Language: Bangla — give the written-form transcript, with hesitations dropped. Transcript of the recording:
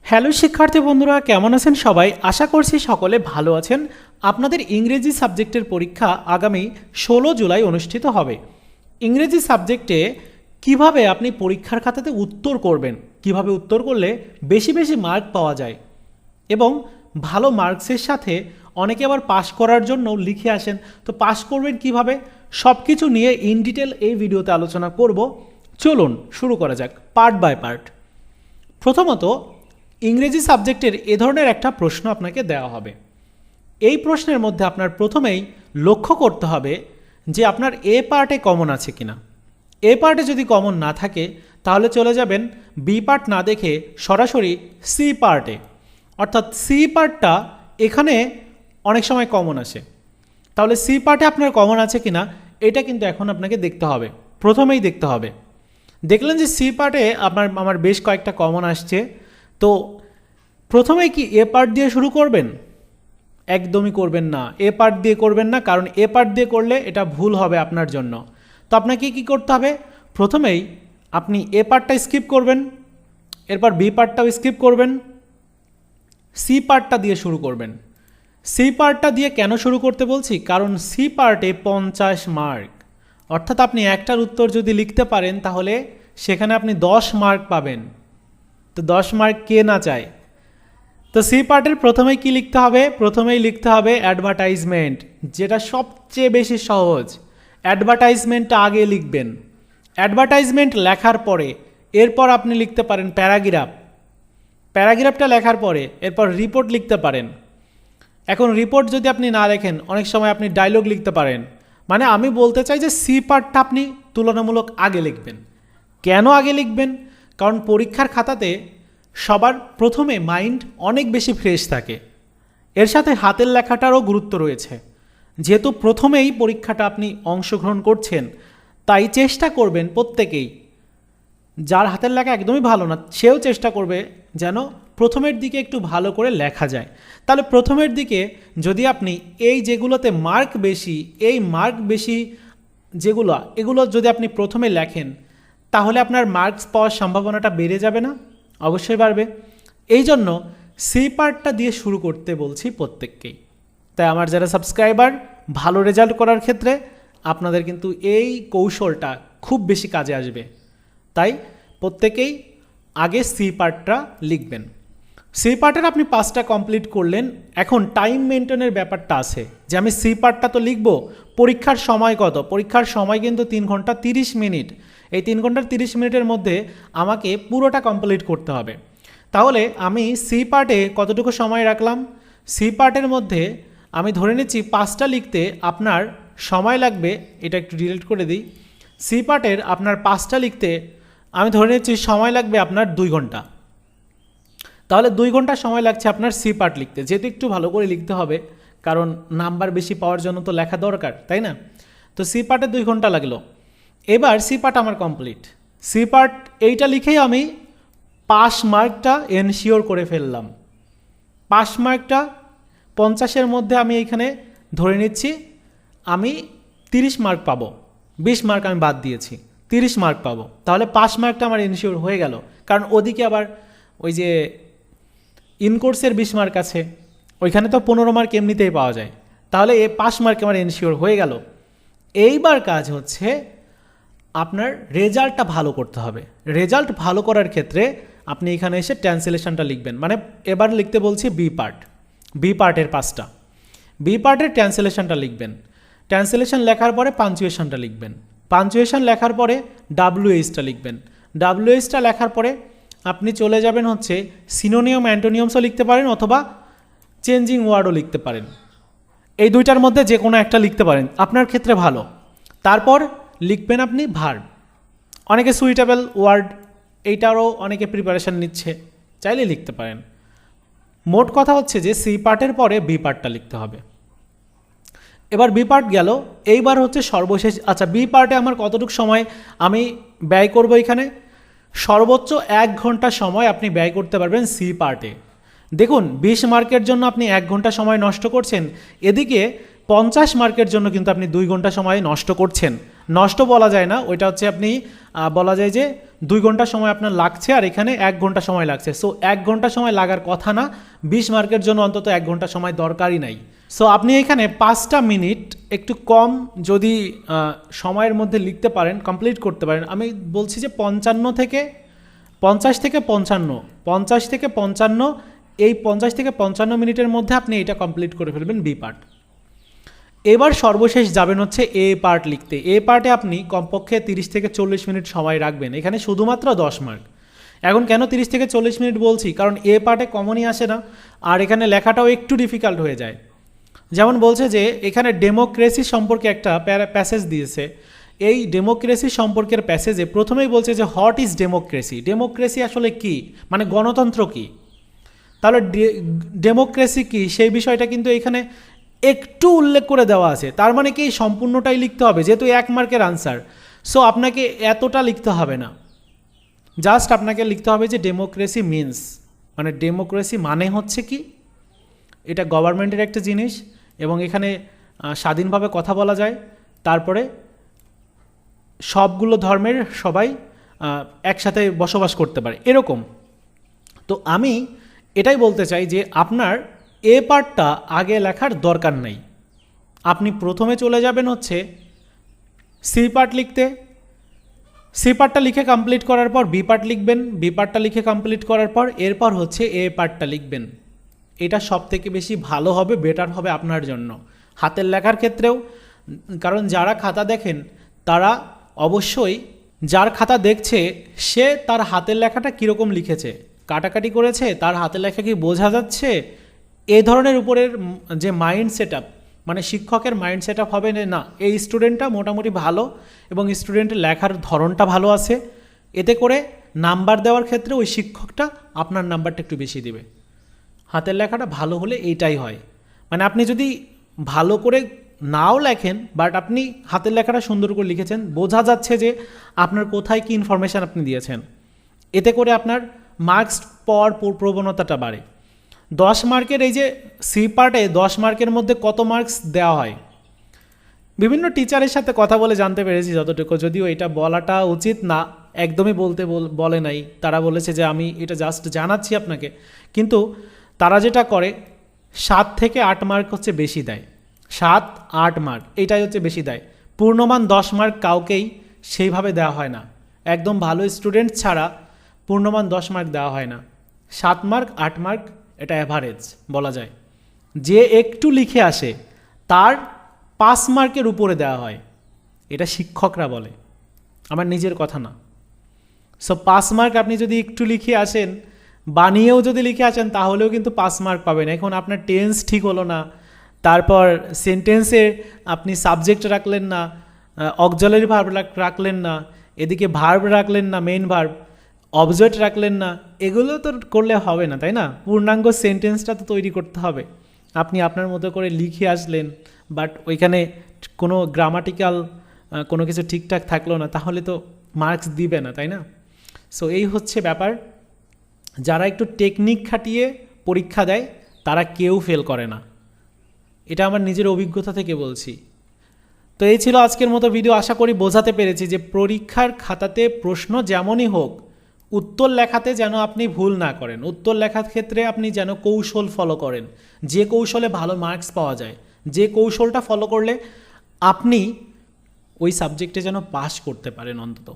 হ্যালো শিক্ষার্থী বন্ধুরা, কেমন আছেন সবাই? আশা করছি সকলে ভালো আছেন। আপনাদের ইংরেজি সাবজেক্টের পরীক্ষা আগামী 16 জুলাই অনুষ্ঠিত হবে। ইংরেজি সাবজেক্টে কিভাবে আপনি পরীক্ষার খাতাতে উত্তর করবেন, কিভাবে উত্তর করলে বেশি বেশি মার্ক পাওয়া যায় এবং ভালো মার্কসের সাথে অনেকে আবার পাস করার জন্য লিখে আসেন, তো পাস করবেন কিভাবে, সব কিছু নিয়ে ইন ডিটেল এই ভিডিওতে আলোচনা করব। চলুন শুরু করা যাক পার্ট বাই পার্ট। প্রথমত, ইংরেজি সাবজেক্টের এ ধরনের একটা প্রশ্ন আপনাকে দেওয়া হবে। এই প্রশ্নের মধ্যে আপনার প্রথমেই লক্ষ্য করতে হবে যে আপনার এ পার্টে কমন আছে কিনা। এ পার্টে যদি কমন না থাকে তাহলে চলে যাবেন বি পার্ট না দেখে সরাসরি সি পার্টে, অর্থাৎ সি পার্টটা এখানে অনেক সময় কমন আসে। তাহলে সি পার্টে আপনার কমন আছে কিনা এটা কিন্তু এখন আপনাকে দেখতে হবে, প্রথমেই দেখতে হবে। দেখলেন যে সি পার্টে আমার বেশ কয়েকটা কমন আসছে, তো প্রথমেই কি এ পার্ট দিয়ে শুরু করবেন? একদমই করবেন না, এ পার্ট দিয়ে করবেন না, কারণ এ পার্ট দিয়ে করলে এটা ভুল হবে আপনার জন্য। তো আপনাকে কি করতে হবে? প্রথমেই আপনি এ পার্টটা স্কিপ করবেন, এরপর বি পার্টটাও স্কিপ করবেন, সি পার্টটা দিয়ে শুরু করবেন। সি পার্টটা দিয়ে কেন শুরু করতে বলছি? কারণ সি পার্টে 50 মার্ক, অর্থাৎ আপনি একটার উত্তর যদি লিখতে পারেন তাহলে সেখানে আপনি 10 মার্ক পাবেন। তো 10 মার্ক কে না চায়? তো সি পার্টের প্রথমেই কি লিখতে হবে? প্রথমেই লিখতে হবে অ্যাডভার্টাইজমেন্ট, যেটা সবচেয়ে বেশি সহজ। অ্যাডভার্টাইজমেন্টটা আগে লিখবেন। অ্যাডভার্টাইজমেন্ট লেখার পরে এরপর আপনি লিখতে পারেন প্যারাগ্রাফ। প্যারাগ্রাফটা লেখার পরে এরপর রিপোর্ট লিখতে পারেন। এখন রিপোর্ট যদি আপনি না লেখেন, অনেক সময় আপনি ডায়লগ লিখতে পারেন। মানে আমি বলতে চাই যে সি পার্টটা আপনি তুলনামূলক আগে লিখবেন। কেন আগে লিখবেন? কারণ পরীক্ষার খাতাতে সবার প্রথমে মাইন্ড অনেক বেশি ফ্রেশ থাকে, এর সাথে হাতের লেখাটারও গুরুত্ব রয়েছে। যেহেতু প্রথমেই পরীক্ষাটা আপনি অংশগ্রহণ করছেন, তাই চেষ্টা করবেন প্রত্যেকেই, যার হাতের লেখা একদমই ভালো না সেও চেষ্টা করবে যেন প্রথমের দিকে একটু ভালো করে লেখা যায়। তাহলে প্রথমের দিকে যদি আপনি এই যেগুলোতে মার্ক বেশি, এই মার্ক বেশি এগুলো যদি আপনি প্রথমে লেখেন তাহলে আপনার মার্কস পাওয়ার সম্ভাবনাটা বেড়ে যাবে না? অবশ্যই বাড়বে। এই জন্য সি পার্টটা দিয়ে শুরু করতে বলছি প্রত্যেককেই। তাই আমার যারা সাবস্ক্রাইবার, ভালো রেজাল্ট করার ক্ষেত্রে আপনাদের কিন্তু এই কৌশলটা খুব বেশি কাজে আসবে। তাই প্রত্যেকেই আগে সি পার্টটা লিখবেন। সি পার্টের আপনি 5টা কমপ্লিট করলেন। এখন টাইম মেনটেনের ব্যাপারটা আছে যে আমি সি পার্টটা তো লিখব, পরীক্ষার সময় কত? পরীক্ষার সময় কিন্তু 3 ঘন্টা 30 মিনিট। এই 3 ঘন্টা 30 মিনিটের মধ্যে আমাকে পুরোটা কমপ্লিট করতে হবে। তাহলে আমি সি পার্টে কতটুকু সময় রাখলাম? সি পার্টের মধ্যে আমি ধরে নিচ্ছি 5টা লিখতে আপনার সময় লাগবে, এটা একটু ডিলিট করে দিই। সি পার্টের আপনার 5টা লিখতে আমি ধরে নিচ্ছি সময় লাগবে আপনার 2 ঘন্টা। তাহলে 2 ঘন্টা সময় লাগছে আপনার সি পার্ট লিখতে, যেহেতু একটু ভালো করে লিখতে হবে, কারণ নাম্বার বেশি পাওয়ার জন্য তো লেখা দরকার, তাই না? তো সি পার্টে 2 ঘন্টা লাগলো। এবার সি পার্ট আমার কমপ্লিট। সি পার্ট এইটা লিখেই আমি পাস মার্কটা এনশিওর করে ফেললাম। পাস মার্কটা 50-এর মধ্যে আমি এইখানে ধরে নিচ্ছি আমি 30 মার্ক পাবো। 20 মার্ক আমি বাদ দিয়েছি, 30 মার্ক পাবো। তাহলে পাস মার্কটা আমার এনশিওর হয়ে গেল, কারণ ওদিকে আবার ওই যে ইনকোর্সের 20 মার্ক আছে, ওইখানে তো 15 মার্ক এমনিতেই পাওয়া যায়। তাহলে এই পাস মার্ক আমার এনশিওর হয়ে গেল। এইবার কাজ হচ্ছে আপনার রেজাল্টটা ভালো করতে হবে। রেজাল্ট ভালো করার ক্ষেত্রে আপনি এখানে এসে ট্রান্সলেশনটা লিখবেন। মানে এবার লিখতে বলছি বি পার্ট, বি পার্টের 5টা, বি পার্টের ট্রান্সলেশনটা লিখবেন। ট্রান্সলেশন লেখার পরে পাঞ্চুয়েশনটা লিখবেন। পাঞ্চুয়েশন লেখার পরে ডাব্লিউএইচটা লিখবেন। ডাব্লিউএইচটা লেখার পরে আপনি চলে যাবেন হচ্ছে সিনোনিয়াম অ্যান্টোনিয়ামসও লিখতে পারেন অথবা চেঞ্জিং ওয়ার্ডও লিখতে পারেন। এই দুইটার মধ্যে যে কোনো একটা লিখতে পারেন, আপনার ক্ষেত্রে ভালো। তারপর লিখবেন আপনি ভার্ব। অনেকে সুইটেবল ওয়ার্ড, এইটারও অনেকে প্রিপারেশান নিচ্ছে, চাইলে লিখতে পারেন। মোট কথা হচ্ছে যে সি পার্টের পরে বি পার্টটা লিখতে হবে। এবার বি পার্ট গেল, এইবার হচ্ছে সর্বশেষ। আচ্ছা, বি পার্টে আমার কতটুকু সময় আমি ব্যয় করব? এখানে সর্বোচ্চ 1 ঘন্টা সময় আপনি ব্যয় করতে পারবেন সি পার্টে। দেখুন, 20 মার্কের জন্য আপনি 1 ঘন্টা সময় নষ্ট করছেন, এদিকে 50 মার্কের জন্য কিন্তু আপনি 2 ঘন্টা সময় নষ্ট করছেন। নষ্ট বলা যায় না, ওইটা হচ্ছে আপনি বলা যায় যে 2 ঘন্টা সময় আপনার লাগছে আর এখানে 1 ঘন্টা সময় লাগছে। সো 1 ঘন্টা সময় লাগার কথা না, 20 মার্কের জন্য অন্তত 1 ঘন্টা সময় দরকারই নাই। সো আপনি এখানে 5টা মিনিট একটু কম যদি সময়ের মধ্যে লিখতে পারেন, কমপ্লিট করতে পারেন। আমি বলছি যে 50 থেকে 55, 50 থেকে 55, এই 50 থেকে 55 মিনিটের মধ্যে আপনি এটা কমপ্লিট করে ফেলবেন বি পার্ট। এবার সর্বশেষ যাবেন হচ্ছে এ পার্ট লিখতে। এ পার্টে আপনি কমপক্ষে 30 থেকে 40 মিনিট সময় রাখবেন, এখানে শুধুমাত্র 10 মার্ক। এখন কেন 30 থেকে 40 মিনিট বলছি, কারণ এ পার্টে কমনই আসে না আর এখানে লেখাটাও একটু ডিফিকাল্ট হয়ে যায়। যেমন বলছে যে এখানে ডেমোক্রেসি সম্পর্কে একটা প্যাসেজ দিয়েছে। এই ডেমোক্রেসি সম্পর্কের প্যাসেজে প্রথমেই বলছে যে হোয়াট ইজ ডেমোক্রেসি, ডেমোক্রেসি আসলে কি, মানে গণতন্ত্র কি। তাহলে ডেমোক্রেসি কি সেই বিষয়টা কিন্তু এখানে একটু উল্লেখ করে দেওয়া আছে। তার মানে কি সম্পূর্ণটাই লিখতে হবে, যেহেতু 1 মার্কের আনসার। সো আপনাকে এতটা লিখতে হবে না, জাস্ট আপনাকে লিখতে হবে যে ডেমোক্রেসি মিনস, মানে ডেমোক্রেসি মানে হচ্ছে কি, এটা গভর্নমেন্টের একটা জিনিস এবং এখানে স্বাধীনভাবে কথা বলা যায়, তারপরে সবগুলো ধর্মের সবাই একসাথে বসবাস করতে পারে, এরকম। তো আমি এটাই বলতে চাই যে আপনার এ পার্টটা আগে লেখার দরকার নাই। আপনি প্রথমে চলে যাবেন হচ্ছে সি পার্ট লিখতে, সি পার্টটা লিখে কমপ্লিট করার পর বি পার্ট লিখবেন, বি পার্টটা লিখে কমপ্লিট করার পর এরপর হচ্ছে এ পার্টটা লিখবেন। এটা সব থেকে বেশি ভালো হবে, বেটার হবে আপনার জন্য হাতের লেখার ক্ষেত্রেও। কারণ যারা খাতা দেখেন তারা অবশ্যই, যার খাতা দেখছে সে তার হাতের লেখাটা কীরকম লিখেছে, কাটাকাটি করেছে, তার হাতের লেখা কি বোঝা যাচ্ছে, এই ধরনের উপরের যে মাইন্ড সেট আপ, মানে শিক্ষকের মাইন্ড সেট আপ হবে না এই স্টুডেন্টটা মোটামুটি ভালো এবং স্টুডেন্টের লেখার ধরনটা ভালো আছে, এতে করে নাম্বার দেওয়ার ক্ষেত্রে ওই শিক্ষকটা আপনার নাম্বারটা একটু বেশি দেবে। হাতের লেখাটা ভালো হলে এইটাই হয়, মানে আপনি যদি ভালো করে নাও লেখেন বাট আপনি হাতের লেখাটা সুন্দর করে লিখেছেন, বোঝা যাচ্ছে যে আপনার কোথায় কি ইনফরমেশান আপনি দিয়েছেন, এতে করে আপনার মার্কস পাওয়ার প্রবণতাটা বাড়ে। 10 মার্কের এই যে সি পার্টে 10 মার্কের মধ্যে কত মার্কস দেওয়া হয়, বিভিন্ন টিচারের সাথে কথা বলে জানতে পেরেছি যতটুকু, যদিও এটা বলাটা উচিত না, একদমই বলে নাই, তারা বলেছে যে আমি এটা জাস্ট জানাচ্ছি আপনাকে। কিন্তু তারা যেটা করে 7 থেকে 8 মার্ক হচ্ছে বেশি দেয়, 7-8 মার্ক এইটাই হচ্ছে বেশি দেয়। পূর্ণমান 10 মার্ক কাউকেই সেইভাবে দেওয়া হয় না, একদম ভালো স্টুডেন্ট ছাড়া পূর্ণমান 10 মার্ক দেওয়া হয় না। 7 মার্ক 8 মার্ক এটা অ্যাভারেজ বলা যায়। যে একটু লিখে আসে তার 5 মার্কের উপরে দেওয়া হয়, এটা শিক্ষকরা বলে, আমার নিজের কথা না। সো 5 মার্ক আপনি যদি একটু লিখে আসেন, বানিয়েও যদি লিখে আসেন তাহলেও কিন্তু 5 মার্ক পাবেন। এখন আপনার টেন্স ঠিক হলো না, তারপর সেন্টেন্সে আপনি সাবজেক্ট রাখলেন না, অক্সিলারি ভার্ব রাখলেন না, এদিকে ভার্ব রাখলেন না, মেইন ভার্ব, অবজেক্ট রাখলেন না, এগুলো তো করলে হবে না, তাই না? পূর্ণাঙ্গ সেন্টেন্সটা তো তৈরি করতে হবে। আপনি আপনার মতো করে লিখে আসলেন বাট ওইখানে কোনো গ্রামাটিক্যাল কোনো কিছু ঠিকঠাক থাকলো না, তাহলে তো মার্কস দিবে না, তাই না? সো এই হচ্ছে ব্যাপার। যারা একটু টেকনিক খাটিয়ে পরীক্ষা দেয় তারা কেউ ফেল করে না, এটা আমার নিজের অভিজ্ঞতা থেকে বলছি। তো এই ছিল আজকের মতো ভিডিও, আশা করি বোঝাতে পেরেছি যে পরীক্ষার খাতাতে প্রশ্ন যেমনই হোক উত্তর লেখাতে যেন আপনি ভুল না করেন, উত্তর লেখার ক্ষেত্রে আপনি যেন কৌশল ফলো করেন, যে কৌশলে ভালো মার্কস পাওয়া যায়, যে কৌশলটা ফলো করলে আপনি ওই সাবজেক্টে যেন পাস করতে পারেন অন্তত।